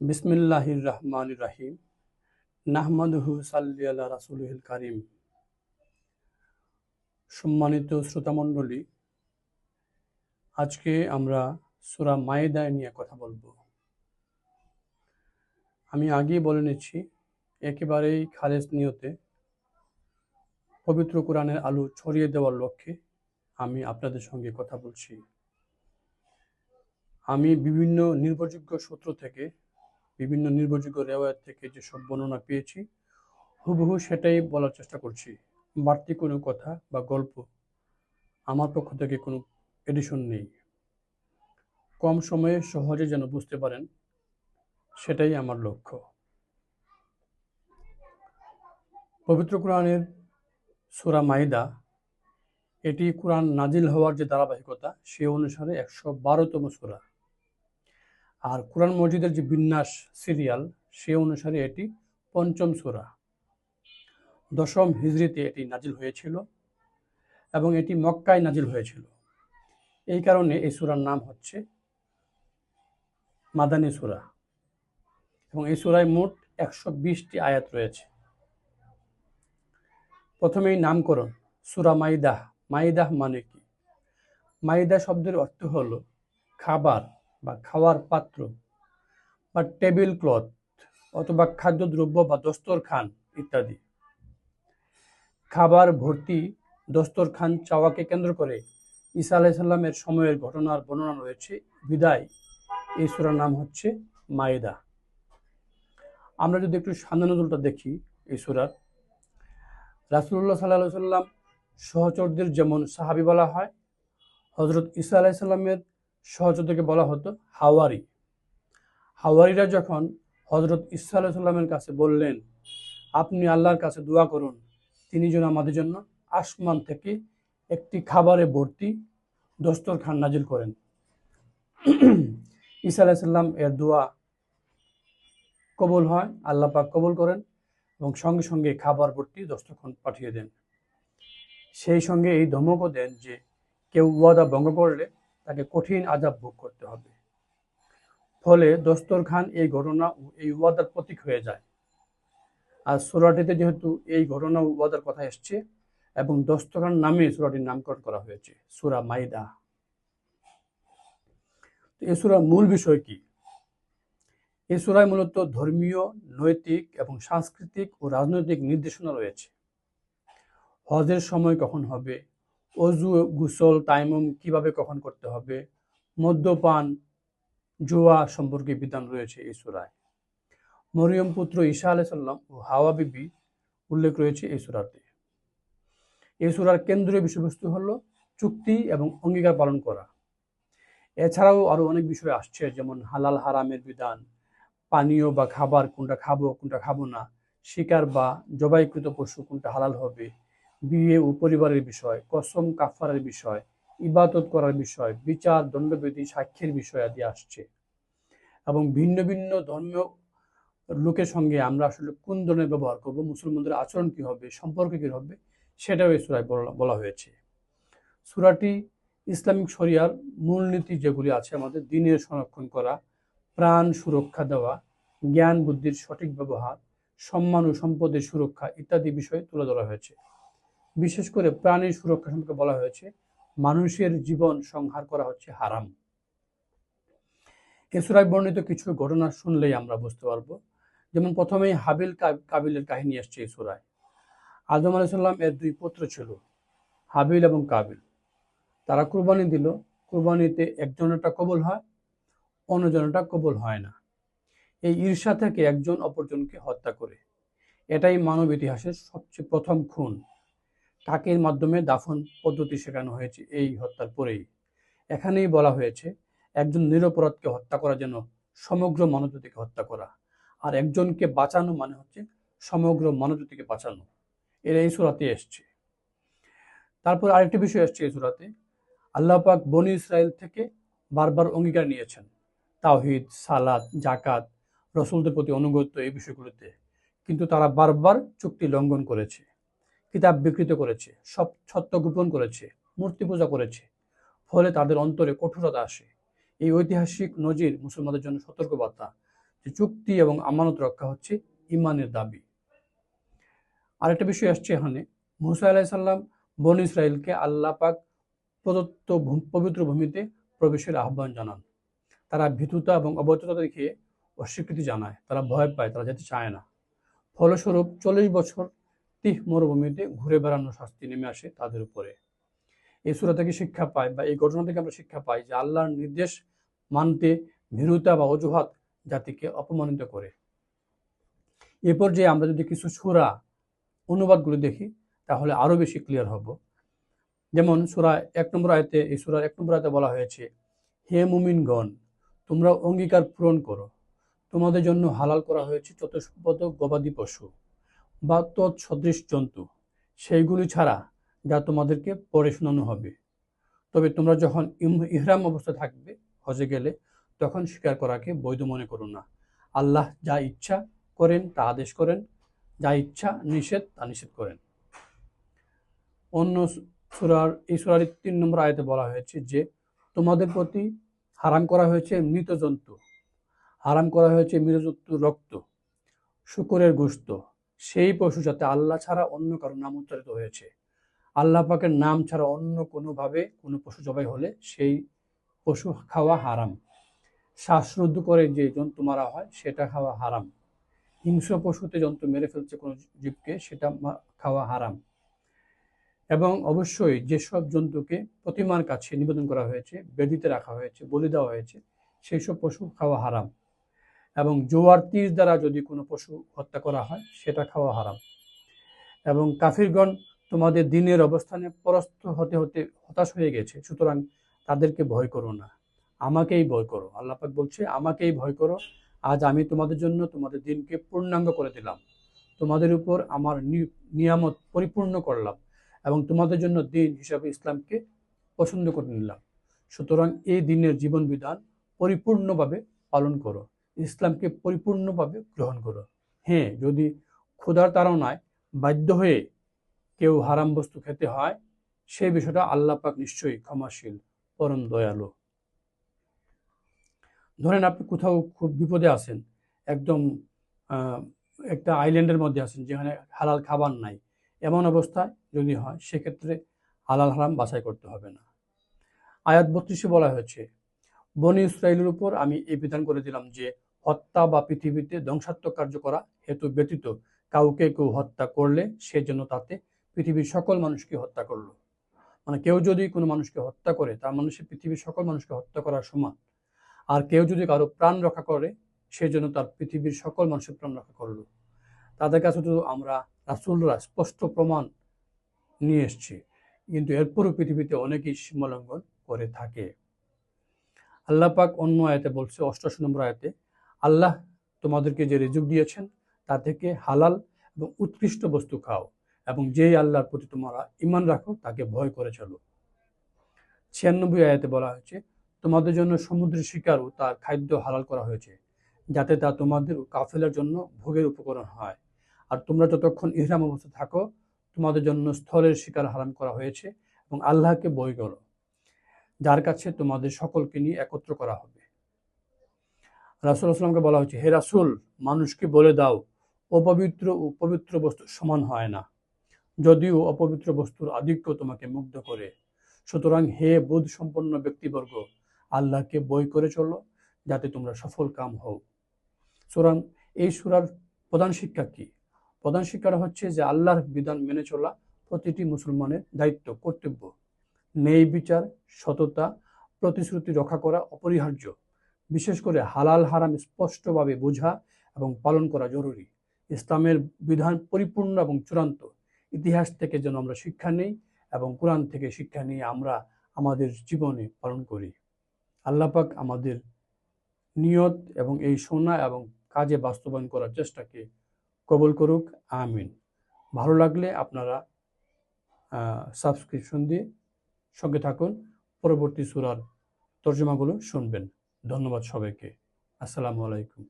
বিসমিল্লাহির রহমানির রহিম। নাহমাদুহু সাল্লি আলা রাসূলিল কারীম। সম্মানিত শ্রোতামণ্ডলী, আজকে আমরা সূরা মায়েদা নিয়ে কথা বলবো। আমি আগেই বলে নিচ্ছি, একেবারেই খালেস নিয়তে পবিত্র কোরআনের আলো ছড়িয়ে দেওয়ার লক্ষ্যে আমি আপনাদের সঙ্গে কথা বলছি। আমি বিভিন্ন নির্ভরযোগ্য সূত্র থেকে, বিভিন্ন নির্ভরযোগ্য রেওয়ায়াত থেকে যেসব বর্ণনা পেয়েছি, হুবহু সেটাই বলার চেষ্টা করছি। বাড়তি কোনো কথা বা গল্প আমার পক্ষ থেকে কোনো এডিশন নেই। কম সময়ে সহজে যেন বুঝতে পারেন, সেটাই আমার লক্ষ্য। পবিত্র কোরআনের সূরা মাইদা, এটি কোরআন নাজিল হওয়ার যে ধারাবাহিকতা সে অনুসারে 112তম সূরা। আর কোরআন মজিদের যে বিন্যাস সিরিয়াল সে অনুসারে এটি 5ম সূরা। 10ম হিজরিতে এটি নাজিল হয়েছিল এবং এটি মক্কায় নাজিল হয়েছিল। এই কারণে এই সূরার নাম হচ্ছে মাদানী সূরা এবং এই সূরায় মোট 120টি আয়াত রয়েছে। প্রথমেই নামকরণ, সূরা মাইদাহ। মাইদাহ মানে কি? মাইদা শব্দের অর্থ হলো খাবার বা খাওয়ার পাত্র বা টেবিল ক্লথ অথবা খাদ্যদ্রব্য বা দস্তরখান ইত্যাদি। খাবার ভর্তি দস্তরখান চাওয়াকে কেন্দ্র করে ঈসা আলাইহিস সালামের সময়ের ঘটনার বর্ণনা রয়েছে, বিধায় এই সূরার নাম হচ্ছে মাইদা। আমরা যদি একটু সান্দানজুলটা দেখি এই সূরার, রাসূলুল্লাহ সাল্লাল্লাহু আলাইহি সাল্লাম সহচরদের যেমন সাহাবী বলা হয়, হযরত ঈসা আলাইহিস সালামের সহচরদেরকে বলা হতো হাওয়ারি। হাওয়ারিরা যখন হযরত ঈসা আলাইহিস সালামের কাছে বললেন, আপনি আল্লাহর কাছে দোয়া করুন তিনি যেন আমাদের জন্য আসমান থেকে একটি খাবারে ভর্তি দস্তরখান নাজিল করেন। ঈসা আলাইহিস সালাম এর দোয়া কবুল হয়, আল্লাহ পাক কবুল করেন এবং সঙ্গে সঙ্গে খাবার ভর্তি দস্তরখান পাঠিয়ে দেন। সেই সঙ্গে এই ধমকও দেন যে কেউ ওয়াদা ভঙ্গ করলে তাকে কঠিন আযাব ভোগ করতে হবে। ফলে দস্তরখান এই ঘটনা ও এই ওয়াদার প্রতীক হয়ে যায়। আর সূরাটিতে যেহেতু এই ঘটনা ও ওয়াদার কথা এসছে এবং দস্তরখান নামে সূরাটির নামকরণ করা হয়েছে, সূরা মাইদা। এই সূরার মূল বিষয় কি? এই সূরায় মূলত ধর্মীয়, নৈতিক এবং সাংস্কৃতিক ও রাজনৈতিক নির্দেশনা রয়েছে। হজের সময় কখন হবে, অজু, গোসল, তায়াম্মুম কিভাবে কখন করতে হবে, মদ্যপান, জুয়া সম্পর্কে বিধান রয়েছে এই সূরায়। মরিয়ম পুত্র ঈসা আলাইহিস সালাম ও হাওয়া বিবি উল্লেখ রয়েছে এই সূরাতে। এই সূরার কেন্দ্রীয় বিষয়বস্তু হলো চুক্তি এবং অঙ্গীকার পালন করা। এছাড়াও আরো অনেক বিষয় আসছে, যেমন হালাল হারামের বিধান, পানীয় বা খাবার কোনটা খাবো কোনটা খাবো না, শিকার বা জবাইকৃত পশু কোনটা হালাল হবে, বিয়ে ও পরিবারের বিষয়, কসম কাফারের বিষয়, ইবাদত করার বিষয়, বিচার, দণ্ডবিধি, সাক্ষ্যের বিষয় আদি আসছে। এবং ভিন্ন ভিন্ন ধর্মীয় লোকের সঙ্গে আমরা আসলে কোন ধরনের ব্যবহার করব, মুসলমানদের আচরণ কি হবে, সম্পর্ক কি হবে, সেটাও এই সূরায় বলা হয়েছে। সূরাটি ইসলামিক শরিয়ার মূলনীতি যেগুলি আছে, আমাদের দ্বীনের সংরক্ষণ করা, প্রাণ সুরক্ষা দেওয়া, জ্ঞান বুদ্ধির সঠিক ব্যবহার, সম্মান ও সম্পদের সুরক্ষা ইত্যাদি বিষয় তুলে ধরা হয়েছে। বিশেষ করে প্রাণীর সুরক্ষা সম্পর্কে বলা হয়েছে, মানুষের জীবন সংহার করা হচ্ছে হারাম। এ সূরায় বর্ণিত কিছু ঘটনা শুনলেই আমরা বুঝতে পারবো। যেমন প্রথমেই হাবিল কাবিলের কাহিনী আসছে এই সূরায়। আদম আলাইহিস সালাম এর 2 পুত্র ছিল, হাবিল এবং কাবিল। তারা কুরবানি দিল, কুরবানিতে একজনেরটা কবুল হয়, অন্যজনেরটা কবুল হয় না। এই ঈর্ষা থেকে একজন অপরজনকে হত্যা করে। এটাই মানব ইতিহাসের সবচেয়ে প্রথম খুন। টাকের মাধ্যমে দাফন পদ্ধতি শেখানো হয়েছে এই হত্যার পরেই। এখানেই বলা হয়েছে, একজন নিরপরাধকে হত্যা করা যেন সমগ্র মানবজাতিকে হত্যা করা, আর একজনকে বাঁচানো মানে হচ্ছে সমগ্র মানবজাতিকে বাঁচানো। এর এই সূরাতে এসছে। তারপর আরেকটি বিষয় এসছে এই সূরাতে, আল্লাহ পাক বনী ইসরাইল থেকে বারবার অঙ্গীকার নিয়েছেন তাওহীদ, সালাত, জাকাত, রসুলদের প্রতি অনুগত্য এই বিষয়গুলোতে, কিন্তু তারা বারবার চুক্তি লঙ্ঘন করেছে, কিতাব বিকৃত করেছে, সব সত্য গোপন করেছে, মূর্তি পূজা করেছে। ফলে তাদের অন্তরে কঠোরতা আসে। এই ঐতিহাসিক নজির মুসলমানদের জন্য সতর্কবার্তা যে চুক্তি এবং আমানত রক্ষা হচ্ছে ইমানের দাবি। আরেকটা বিষয় আসছে এখানে, মুসা আলাইহিস সালাম বনী ইসরাইলকে আল্লাহ পাক প্রদত্ত পবিত্র ভূমিতে প্রবেশের আহ্বান জানান। তারা ভীতুতা এবং অবৈধতা দেখে অস্বীকৃতি জানায়, তারা ভয় পায়, তারা যেতে চায় না। ফলস্বরূপ 40 বছর তিহ মরুভূমিতে ঘুরে বেড়ানোর শাস্তি নেমে আসে তাদের উপরে। এই সূরা থেকে শিক্ষা পাই, বা এই ঘটনা থেকে আমরা শিক্ষা পাই যে আল্লাহর নির্দেশ মানতে ভীরুতা বা অজুহাত জাতিকে অপমানিত করে। এরপর যে আমরা যদি কিছু সূরা অনুবাদগুলো দেখি তাহলে আরো বেশি ক্লিয়ার হব। যেমন সূরা 1 নম্বর আয়াতে, এই সূরার 1 নম্বর আয়াতে বলা হয়েছে, হে মুমিনগণ, তোমরা অঙ্গীকার পূরণ করো। তোমাদের জন্য হালাল করা হয়েছে চতুষ্পদ গবাদি পশু বা তৎসদৃশ জন্তু, সেইগুলি ছাড়া যা তোমাদেরকে পরে শোনানো হবে। তবে তোমরা যখন ইহরাম অবস্থায় থাকবে, হজে গেলে, তখন শিকার করাকে বৈধ মনে করো না। আল্লাহ যা ইচ্ছা করেন তা আদেশ করেন, যা ইচ্ছা নিষেধ তা নিষেধ করেন। অন্য এই সূরার 3 নম্বর আয়াতে বলা হয়েছে যে তোমাদের প্রতি হারাম করা হয়েছে মৃত জন্তু, হারাম করা হয়েছে মৃত জন্তুর রক্ত, শূকরের গোশত, সেই পশু যাতে আল্লাহ ছাড়া অন্য কারো নাম উচ্চারিত হয়েছে। আল্লাহ পাকের নাম ছাড়া অন্য কোনোভাবে কোনো পশু জবাই হলে সেই পশু খাওয়া হারাম। শ্বাসরুদ্ধ করে যে জন্তু মারা হয় সেটা খাওয়া হারাম। হিংস্র পশুতে জন্তু মেরে ফেলছে কোনো জীবকে, সেটা খাওয়া হারাম। এবং অবশ্যই যেসব জন্তুকে প্রতিমার কাছে নিবেদন করা হয়েছে, বেদিতে রাখা হয়েছে, বলি দেওয়া হয়েছে, সেই সব পশু খাওয়া হারাম। এবং জোয়ার তীর দ্বারা যদি কোনো পশু হত্যা করা হয় সেটা খাওয়া হারাম। এবং কাফিরগণ তোমাদের দিনের অবস্থানে পরাস্ত হতে হতে হতাশ হয়ে গেছে, সুতরাং তাদেরকে ভয় করো না, আমাকেই ভয় করো। আল্লাহ পাক বলছে, আমাকেই ভয় করো, আজ আমি তোমাদের জন্য তোমাদের দিনকে পূর্ণাঙ্গ করে দিলাম, তোমাদের উপর আমার নিয়ামত পরিপূর্ণ করলাম এবং তোমাদের জন্য দিন হিসাবে ইসলামকে পছন্দ করে নিলাম। সুতরাং এই দিনের জীবন বিধান পরিপূর্ণভাবে পালন করো, ইসলামকে পরিপূর্ণভাবে গ্রহণ করো। হ্যাঁ, যদি ক্ষুধার তাড়নায় বাধ্য হয়ে কেউ হারাম বস্তু খেতে হয়, সেই বিষয়টা আল্লাহ পাক নিশ্চয়ই ক্ষমাশীল, পরম দয়ালু। ধরেন আপনি কোথাও খুব বিপদে আছেন, একদম একটা আইল্যান্ডের মধ্যে আছেন যেখানে হালাল খাবার নাই, এমন অবস্থায় যদি হয় সেক্ষেত্রে হালাল হারাম বাছাই করতে হবে না। আয়াত 32-এ বলা হয়েছে, বনী ইসরাইলের উপর আমি এই বিধান করে দিলাম যে হত্যা বা পৃথিবীতে ধ্বংসাত্মক কার্য করা হেতু ব্যতীত কাউকে কেউ হত্যা করলে সে যেন তাতে পৃথিবীর সকল মানুষকে হত্যা করলো। মানে কেউ যদি কোনো মানুষকে হত্যা করে তার মানে সে পৃথিবীর সকল মানুষকে হত্যা করার সমান। আর কেউ যদি কারো প্রাণ রক্ষা করে সে জন্য তার পৃথিবীর সকল মানুষের প্রাণ রক্ষা করলো। তাদের কাছে তো আমরা রাসূলরা স্পষ্ট প্রমাণ নিয়ে এসছি, কিন্তু এরপরও পৃথিবীতে অনেকেই সীমালঙ্ঘন করে থাকে। আল্লাহ পাক অন্য আয়াতে বলছে, 88 নম্বর আয়াতে, আল্লাহ তোমাদেরকে যে রিজিক দিয়েছেন তা থেকে হালাল এবং উৎকৃষ্ট বস্তু খাও, এবং যেই আল্লাহর প্রতি তোমরা ঈমান রাখো তাকে ভয় করে চলো। 96 আয়াতে বলা হয়েছে, তোমাদের জন্য সমুদ্রের শিকার ও তার খাদ্য হালাল করা হয়েছে, যাতে তা তোমাদের ও কাফেলার জন্য ভোগের উপকরণ হয়। আর তোমরা যতক্ষণ ইহরাম অবস্থায় থাকো তোমাদের জন্য স্থলের শিকার হারাম করা হয়েছে, এবং আল্লাহকে ভয় করো, যার কাছে তোমাদের সকলকে নিয়ে একত্র করা হবে। রাসূল সাল্লামকে বলা হয়েছে, হে রাসূল, মানুষকে বলে দাও, অপবিত্র ও পবিত্র বস্তু সমান হয় না, যদিও অপবিত্র বস্তুর আধিক্য তোমাকে মুগ্ধ করে। সুতরাং হে বোধ সম্পন্ন ব্যক্তিবর্গ, আল্লাহকে ভয় করে চলো যাতে তোমরা সফল কাম হও। সুতরাং এই সূরার প্রধান শিক্ষা কি? প্রধান শিক্ষাটা হচ্ছে যে আল্লাহর বিধান মেনে চলা প্রতিটি মুসলমানের দায়িত্ব, কর্তব্য। ন্যায় বিচার, সততা, প্রতিশ্রুতি রক্ষা করা অপরিহার্য। বিশেষ করে হালাল হারাম স্পষ্টভাবে বোঝা এবং পালন করা জরুরি। ইসলামের বিধান পরিপূর্ণ এবং চূড়ান্ত। ইতিহাস থেকে যেন আমরা শিক্ষা নেই এবং কোরআন থেকে শিক্ষা নিয়ে আমরা আমাদের জীবনে পালন করি। আল্লাহ পাক আমাদের নিয়ত এবং এই শোনা এবং কাজে বাস্তবায়ন করার চেষ্টাকে কবুল করুক, আমিন। ভালো লাগলে আপনারা সাবস্ক্রিপশন দিয়ে সঙ্গে থাকুন, পরবর্তী সূরার তর্জমাগুলো শুনবেন। ধন্যবাদ সবাইকে। আসসালামু আলাইকুম।